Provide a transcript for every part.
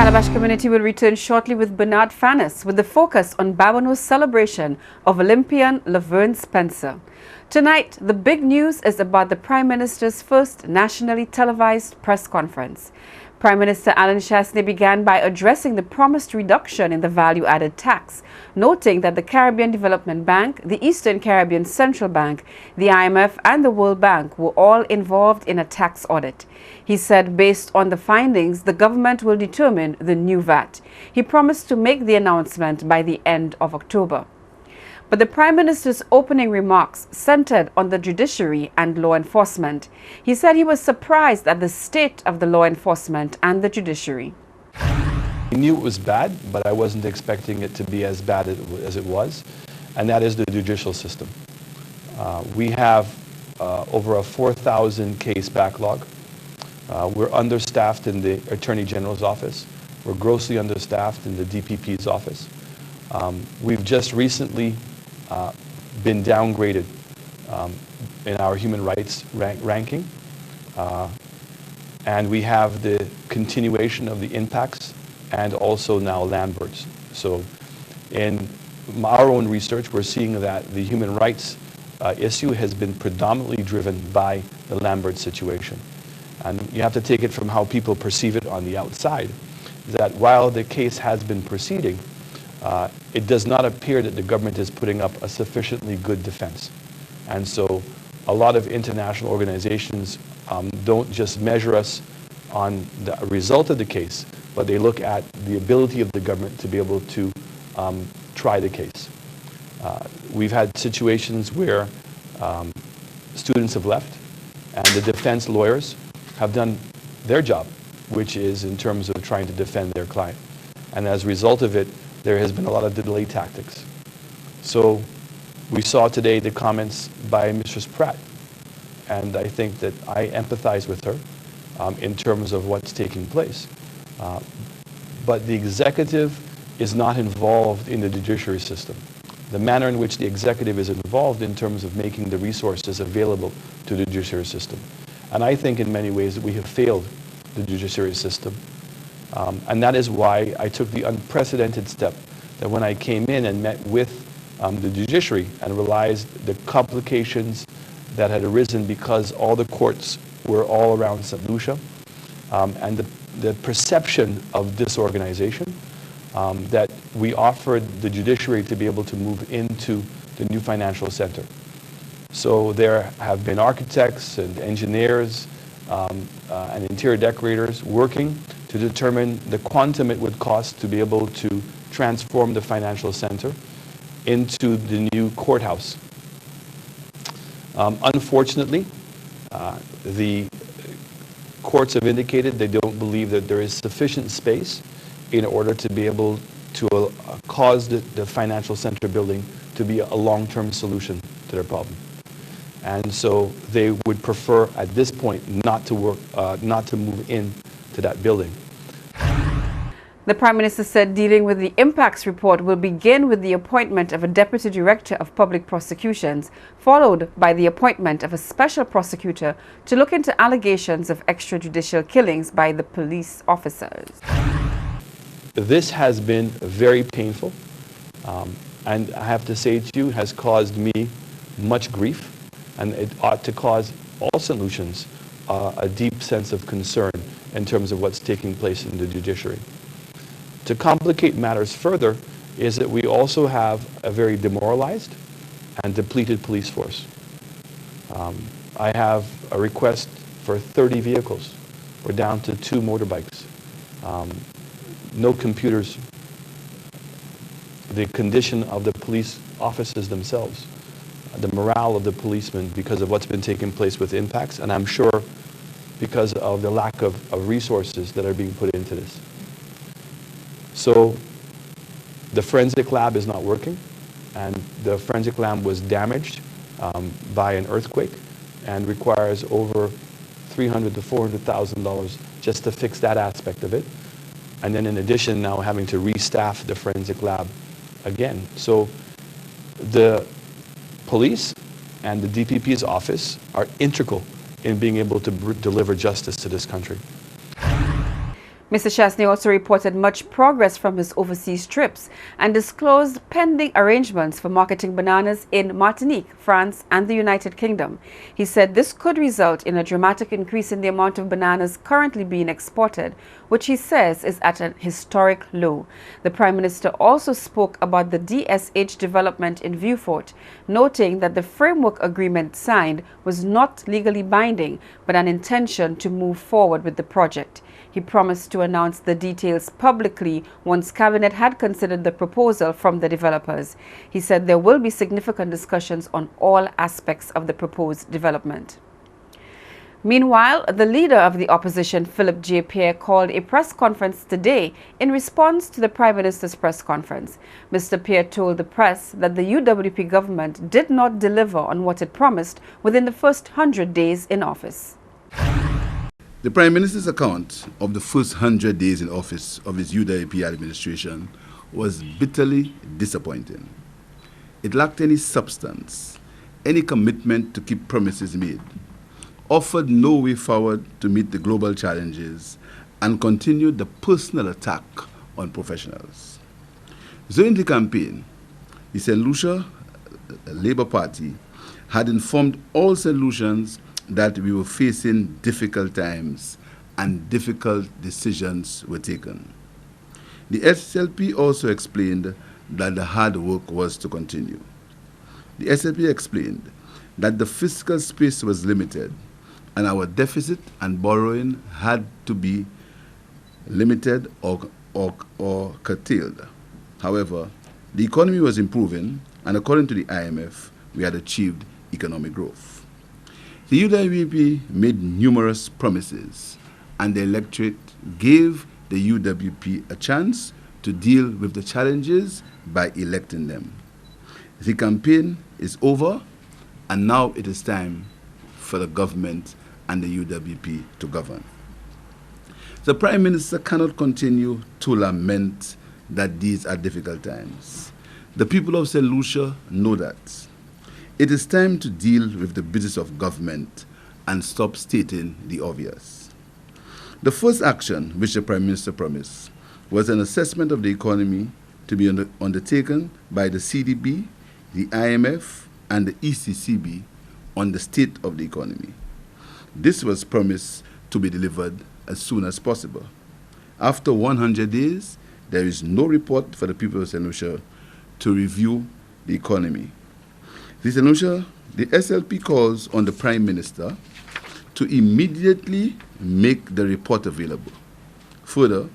Calabash community will return shortly with Bernard Fannis with the focus on Babonneau's celebration of Olympian Laverne Spencer. Tonight, the big news is about the Prime Minister's first nationally televised press conference. Prime Minister Alan Chasney began by addressing the promised reduction in the value-added tax, noting that the Caribbean Development Bank, the Eastern Caribbean Central Bank, the IMF and the World Bank were all involved in a tax audit. He said based on the findings, the government will determine the new VAT. He promised to make the announcement by the end of October. But the Prime Minister's opening remarks centered on the judiciary and law enforcement. He said he was surprised at the state of the law enforcement and the judiciary. I knew it was bad, but I wasn't expecting it to be as bad as it was, and that is the judicial system. We have over a 4,000 case backlog. We're understaffed in the Attorney General's office. We're grossly understaffed in the DPP's office. We've just recently been downgraded in our human rights ranking, and we have the continuation of the impacts and also now landbirds. So in our own research, we're seeing that the human rights issue has been predominantly driven by the landbird situation. And you have to take it from how people perceive it on the outside, that while the case has been proceeding, it does not appear that the government is putting up a sufficiently good defense. And so a lot of international organizations don't just measure us on the result of the case, but they look at the ability of the government to be able to try the case. We've had situations where students have left and the defense lawyers have done their job, which is in terms of trying to defend their client. And as a result of it, there has been a lot of delay tactics. So we saw today the comments by Mrs. Pratt, and I think that I empathize with her in terms of what's taking place. But the executive is not involved in the judiciary system. The manner in which the executive is involved in terms of making the resources available to the judiciary system. And I think in many ways that we have failed the judiciary system. And that is why I took the unprecedented step that when I came in and met with the judiciary and realized the complications that had arisen because all the courts were all around St. Lucia, and the perception of disorganization, that we offered the judiciary to be able to move into the new financial center. So there have been architects and engineers and interior decorators working to determine the quantum it would cost to be able to transform the financial center into the new courthouse. Unfortunately, the courts have indicated they don't believe that there is sufficient space in order to be able to cause the financial center building to be a long-term solution to their problem. And so they would prefer at this point not to move into that building. The Prime Minister said dealing with the impacts report will begin with the appointment of a Deputy Director of Public Prosecutions, followed by the appointment of a special prosecutor to look into allegations of extrajudicial killings by the police officers. This has been very painful, and I have to say to you, has caused me much grief, and it ought to cause all solutions a deep sense of concern in terms of what's taking place in the judiciary. To complicate matters further is that we also have a very demoralized and depleted police force. I have a request for 30 vehicles. We're down to 2 motorbikes. No computers. The condition of the police officers themselves, the morale of the policemen because of what's been taking place with impacts, and I'm sure because of the lack of resources that are being put into this. So the forensic lab is not working, and the forensic lab was damaged by an earthquake and requires over $300,000 to $400,000 just to fix that aspect of it. And then in addition, now having to restaff the forensic lab again. So the police and the DPP's office are integral in being able to deliver justice to this country. Mr. Chasney also reported much progress from his overseas trips and disclosed pending arrangements for marketing bananas in Martinique, France, and the United Kingdom. He said this could result in a dramatic increase in the amount of bananas currently being exported, which he says is at an historic low. The Prime Minister also spoke about the DSH development in Vieux-Fort, noting that the framework agreement signed was not legally binding, but an intention to move forward with the project. He promised to announce the details publicly once Cabinet had considered the proposal from the developers. He said there will be significant discussions on all aspects of the proposed development. Meanwhile, the leader of the opposition, Philip J. Pierre, called a press conference today in response to the Prime Minister's press conference. Mr. Pierre told the press that the UWP government did not deliver on what it promised within the first 100 days in office. The Prime Minister's account of the first 100 days in office of his UWP administration was bitterly disappointing. It lacked any substance, any commitment to keep promises made, offered no way forward to meet the global challenges, and continued the personal attack on professionals. During the campaign, the St. Lucia Labour Party had informed all St. Lucians that we were facing difficult times and difficult decisions were taken. The SLP also explained that the hard work was to continue. The SLP explained that the fiscal space was limited and our deficit and borrowing had to be limited or curtailed. However, the economy was improving, and according to the IMF, we had achieved economic growth. The UWP made numerous promises, and the electorate gave the UWP a chance to deal with the challenges by electing them. The campaign is over, and now it is time for the government and the UWP to govern. The Prime Minister cannot continue to lament that these are difficult times. The people of St. Lucia know that. It is time to deal with the business of government and stop stating the obvious. The first action which the Prime Minister promised was an assessment of the economy to be undertaken by the CDB, the IMF, and the ECCB on the state of the economy. This was promised to be delivered as soon as possible. After 100 days, there is no report for the people of St. Lucia to review the economy. The SLP calls on the Prime Minister to immediately make the report available. Further,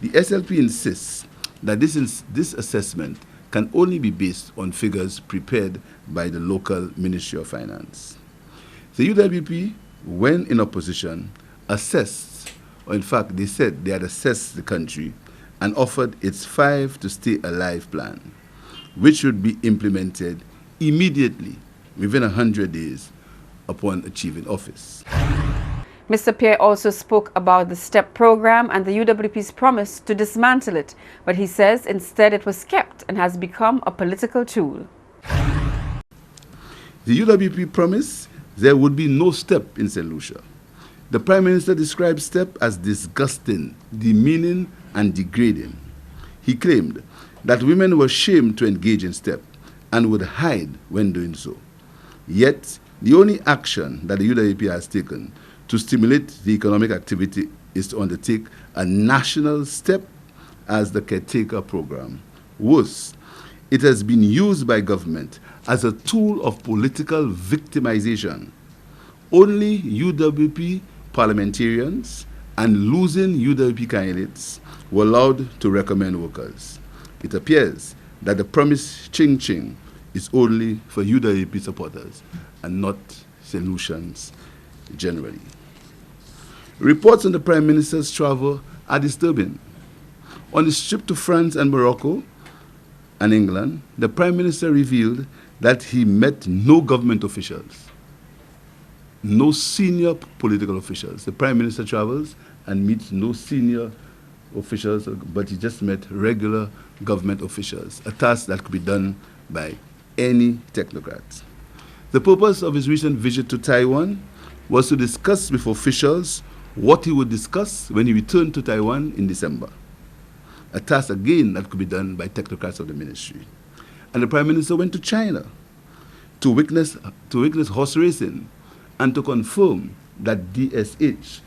the SLP insists that this assessment can only be based on figures prepared by the local Ministry of Finance. The UWP, when in opposition, assessed, or in fact they said they had assessed the country and offered its 5 to Stay Alive plan, which would be implemented immediately within 100 days upon achieving office. Mr. Pierre also spoke about the STEP program and the UWP's promise to dismantle it, but he says instead it was kept and has become a political tool. The UWP promised there would be no STEP in St. Lucia. The Prime Minister described STEP as disgusting, demeaning, and degrading. He claimed that women were shamed to engage in STEP and would hide when doing so. Yet, the only action that the UWP has taken to stimulate the economic activity is to undertake a national STEP as the caretaker program. Worse, it has been used by government as a tool of political victimization. Only UWP parliamentarians and losing UWP candidates were allowed to recommend workers. It appears that the promised ching-ching is only for UWP supporters and not St. Lucians generally. Reports on the Prime Minister's travel are disturbing. On his trip to France and Morocco and England, the Prime Minister revealed that he met no government officials, no senior political officials. The Prime Minister travels and meets no senior officials, but he just met regular government officials, a task that could be done by any technocrat. The purpose of his recent visit to Taiwan was to discuss with officials what he would discuss when he returned to Taiwan in December. A task again that could be done by technocrats of the ministry. And the Prime Minister went to China to witness horse racing and to confirm that DSH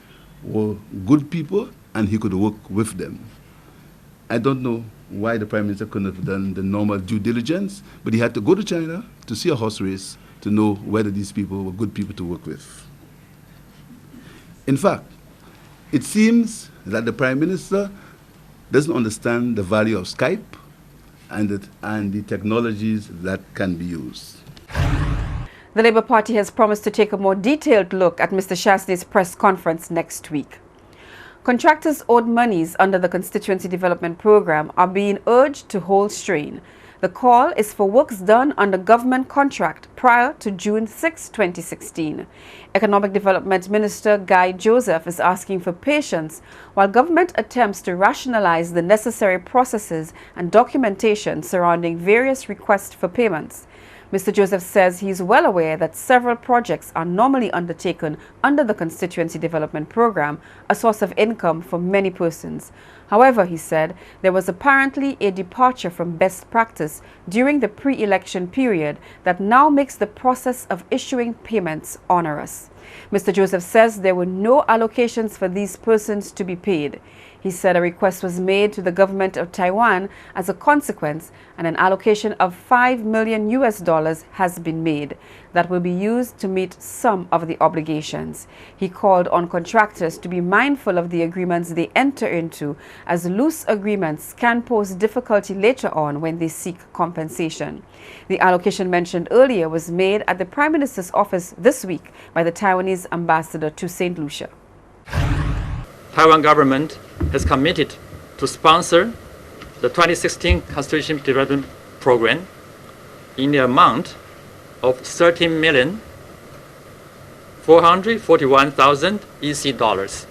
were good people and he could work with them. I don't know why the Prime Minister couldn't have done the normal due diligence, but he had to go to China to see a horse race to know whether these people were good people to work with. In fact, it seems that the Prime Minister doesn't understand the value of Skype and the technologies that can be used. The Labour Party has promised to take a more detailed look at Mr. Chasney's press conference next week. Contractors owed monies under the Constituency Development Programme are being urged to hold strain. The call is for works done under government contract prior to June 6, 2016. Economic Development Minister Guy Joseph is asking for patience while government attempts to rationalize the necessary processes and documentation surrounding various requests for payments. Mr. Joseph says he is well aware that several projects are normally undertaken under the Constituency Development Programme, a source of income for many persons. However, he said, there was apparently a departure from best practice during the pre-election period that now makes the process of issuing payments onerous. Mr. Joseph says there were no allocations for these persons to be paid. He said a request was made to the government of Taiwan as a consequence, and an allocation of $5 million has been made that will be used to meet some of the obligations. He called on contractors to be mindful of the agreements they enter into, as loose agreements can pose difficulty later on when they seek compensation. The allocation mentioned earlier was made at the Prime Minister's office this week by the Taiwanese ambassador to St. Lucia. Taiwan government has committed to sponsor the 2016 Constitution Development Program in the amount of $13,441,000 EC dollars,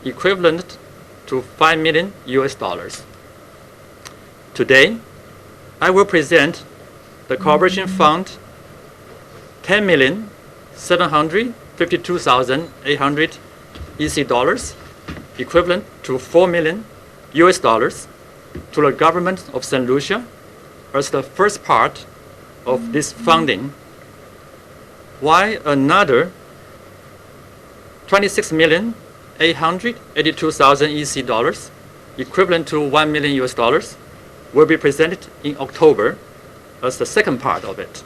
equivalent to $5 million US dollars. Today, I will present the Cooperation Fund $10,752,800 EC dollars, equivalent to $4 million US dollars, to the government of St. Lucia as the first part of this funding, while another $26,882,000 EC dollars, equivalent to $1 million US dollars, will be presented in October as the second part of it.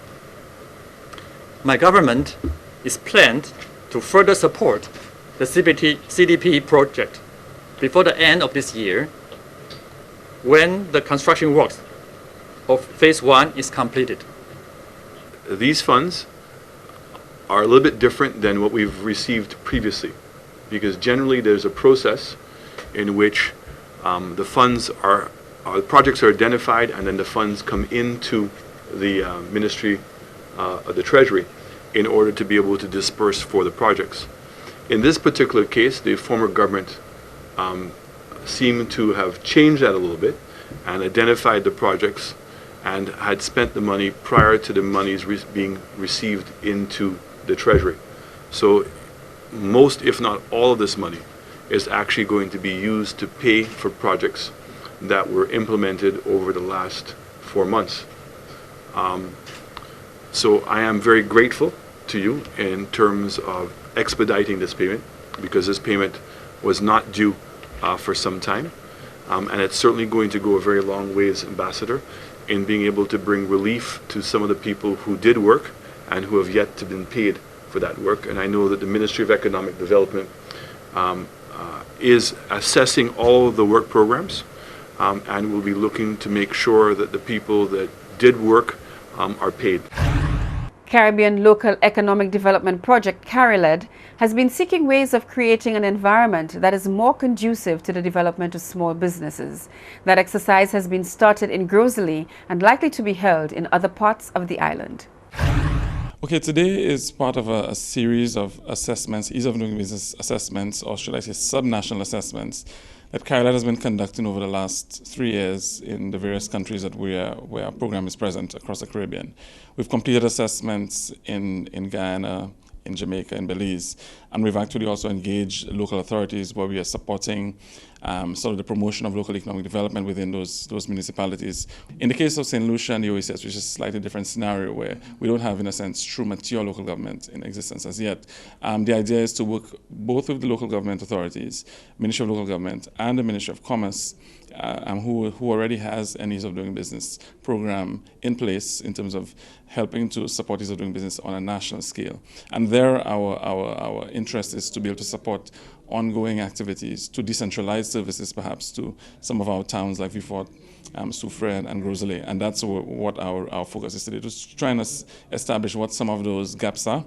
My government is planned to further support the CDP project before the end of this year, when the construction works of phase 1 is completed. These funds are a little bit different than what we've received previously, because generally there's a process in which the funds are, the projects are identified, and then the funds come into the Ministry of the Treasury in order to be able to disperse for the projects. In this particular case, the former government seemed to have changed that a little bit and identified the projects and had spent the money prior to the monies being received into the Treasury. So most, if not all, of this money is actually going to be used to pay for projects that were implemented over the last 4 months. So I am very grateful to you in terms of expediting this payment, because this payment was not due for some time, and it's certainly going to go a very long ways, Ambassador, in being able to bring relief to some of the people who did work and who have yet to been paid for that work. And I know that the Ministry of Economic Development is assessing all of the work programs and will be looking to make sure that the people that did work are paid. Caribbean Local Economic Development Project, CARILED, has been seeking ways of creating an environment that is more conducive to the development of small businesses. That exercise has been started in Grosley and likely to be held in other parts of the island. Okay, today is part of a series of assessments, ease of doing business assessments, or should I say subnational assessments, that CARILED has been conducting over the last 3 years in the various countries that where our program is present across the Caribbean. We've completed assessments in Guyana, in Jamaica, in Belize. And we've actually also engaged local authorities where we are supporting sort of the promotion of local economic development within those municipalities. In the case of St. Lucia and the OECS, which is a slightly different scenario where we don't have, in a sense, true mature local government in existence as yet. The idea is to work both with the local government authorities, Ministry of Local Government and the Ministry of Commerce, who already has an ease of doing business program in place in terms of helping to support ease of doing business on a national scale. And there our interest is to be able to support ongoing activities to decentralize services perhaps to some of our towns like Vifort, Soufrière and Rosalie. And that's what our focus is today, to try and establish what some of those gaps are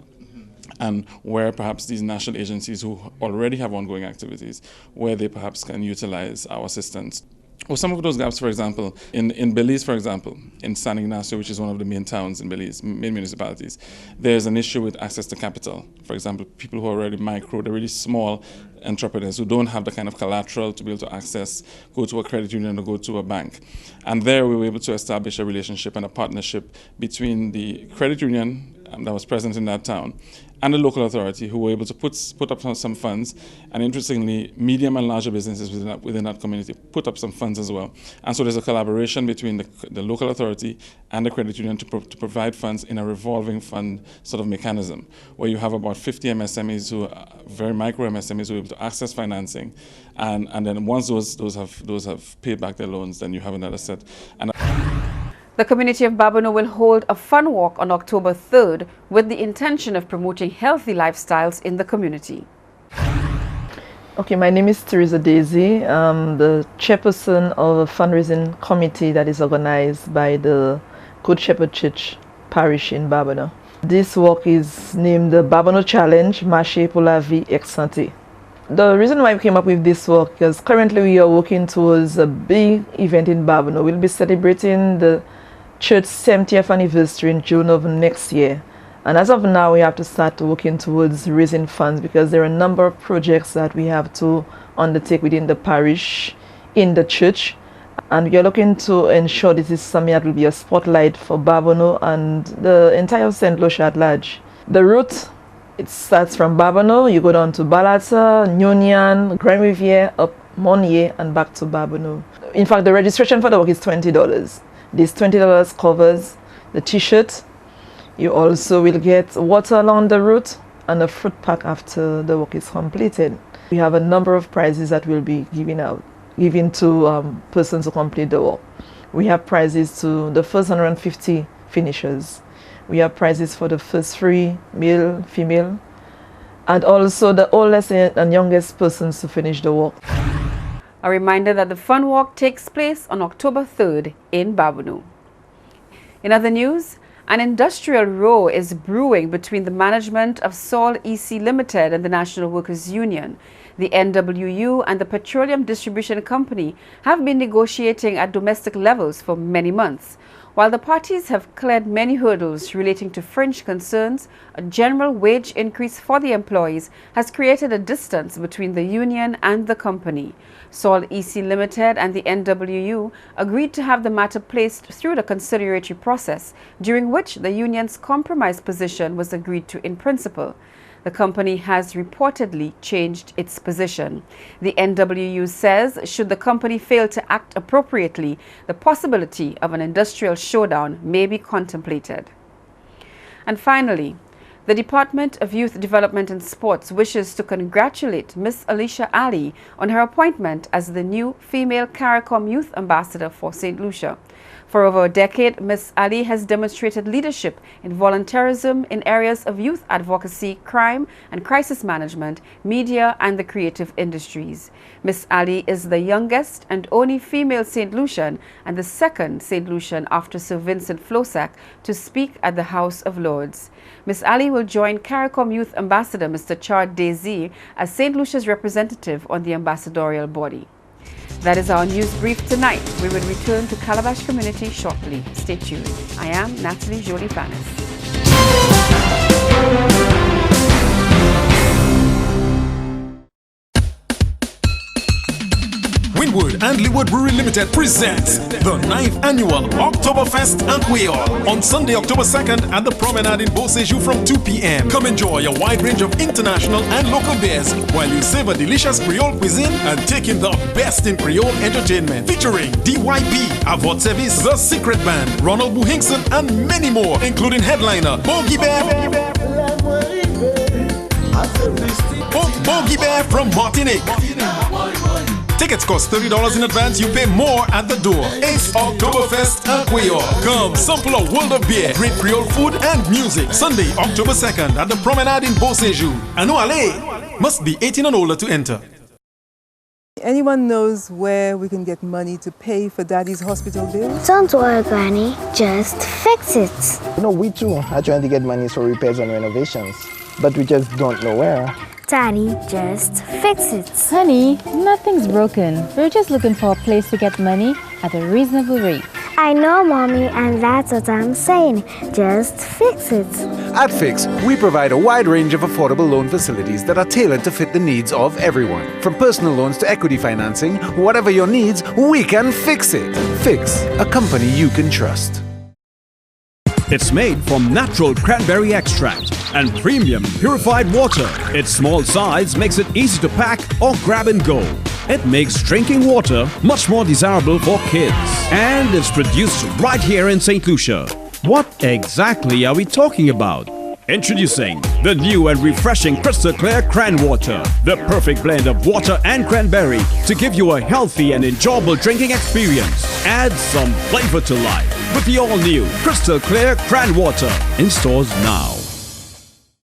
and where perhaps these national agencies who already have ongoing activities, where they perhaps can utilize our assistance. Well, some of those gaps, for example, in Belize, for example, in San Ignacio, which is one of the main towns in Belize, main municipalities, there's an issue with access to capital. For example, people who are already micro, they're really small entrepreneurs who don't have the kind of collateral to be able to access, go to a credit union or go to a bank. And there we were able to establish a relationship and a partnership between the credit union that was present in that town and the local authority, who were able to put up some funds, and interestingly, medium and larger businesses within that community put up some funds as well. And so there's a collaboration between the local authority and the credit union to provide funds in a revolving fund sort of mechanism, where you have about 50 MSMEs who are very micro MSMEs who are able to access financing, and then once those have paid back their loans, then you have another set. And the community of Babonneau will hold a fun walk on October 3rd with the intention of promoting healthy lifestyles in the community. Okay, my name is Teresa Daisy. I'm the chairperson of a fundraising committee that is organized by the Good Shepherd Church parish in Babonneau. This walk is named the Babonneau Challenge, Marcher pour la vie ex santé. The reason why we came up with this walk is because currently we are working towards a big event in Babonneau. We'll be celebrating the church's 70th anniversary in June of next year. And as of now, we have to start working towards raising funds because there are a number of projects that we have to undertake within the parish, in the church. And we are looking to ensure this is something that will be a spotlight for Babonneau and the entire St. Lucia at large. The route, it starts from Babonneau, you go down to Balata, Nunian, Grand Riviere, up Monnier, and back to Babonneau. In fact, the registration for the walk is $20. This $20 covers the t-shirt. You also will get water along the route and a fruit pack after the walk is completed. We have a number of prizes that we'll be giving to persons who complete the walk. We have prizes to the first 150 finishers. We have prizes for the first 3 male, female, and also the oldest and youngest persons to finish the walk. A reminder that the fun walk takes place on October 3rd in Babonneau. In other news, an industrial row is brewing between the management of Sol EC Limited and the National Workers Union. The NWU and the Petroleum Distribution Company have been negotiating at domestic levels for many months. While the parties have cleared many hurdles relating to fringe concerns, a general wage increase for the employees has created a distance between the union and the company. Sol EC Limited and the NWU agreed to have the matter placed through the conciliatory process, during which the union's compromise position was agreed to in principle. The company has reportedly changed its position. The NWU says should the company fail to act appropriately, the possibility of an industrial showdown may be contemplated. And finally, the Department of Youth Development and Sports wishes to congratulate Miss Alicia Ali on her appointment as the new female CARICOM Youth Ambassador for St. Lucia. For over a decade, Ms. Ali has demonstrated leadership in volunteerism in areas of youth advocacy, crime and crisis management, media and the creative industries. Ms. Ali is the youngest and only female St. Lucian and the second St. Lucian after Sir Vincent Flosac to speak at the House of Lords. Ms. Ali will join CARICOM Youth Ambassador Mr. Chard Desi as St. Lucia's representative on the ambassadorial body. That is our news brief tonight. We will return to Calabash community shortly. Stay tuned. I am Natalie Jolie Fanis. Leeward and Leeward Brewery Limited presents the 9th annual Oktoberfest and Quail on Sunday, October 2nd at the Promenade in Beausejour from 2 p.m. Come enjoy a wide range of international and local beers while you savor delicious Creole cuisine and take in the best in Creole entertainment. Featuring DYP, Avot Service, The Secret Band, Ronald Buhinkson, and many more, including headliner Bogey Bear from Martinique. Tickets cost $30 in advance. You pay more at the door. It's Oktoberfest and Quail. Come sample a world of beer, great Creole food and music. Sunday, October 2nd at the Promenade in Beausejour. And Alley must be 18 and older to enter. Anyone knows where we can get money to pay for Daddy's hospital bills? Don't worry, Granny. Just fix it. You know, we too are trying to get money for repairs and renovations, but we just don't know where. Daddy, just fix it. Honey, nothing's broken. We're just looking for a place to get money at a reasonable rate. I know, Mommy, and that's what I'm saying. Just fix it. At Fix, we provide a wide range of affordable loan facilities that are tailored to fit the needs of everyone. From personal loans to equity financing, whatever your needs, we can fix it. Fix, a company you can trust. It's made from natural cranberry extract and premium purified water. Its small size makes it easy to pack or grab and go. It makes drinking water much more desirable for kids. And it's produced right here in St. Lucia. What exactly are we talking about? Introducing the new and refreshing crystal clear cran water. The perfect blend of water and cranberry to give you a healthy and enjoyable drinking experience. Add some flavor to life with the all-new crystal clear cran water in stores now.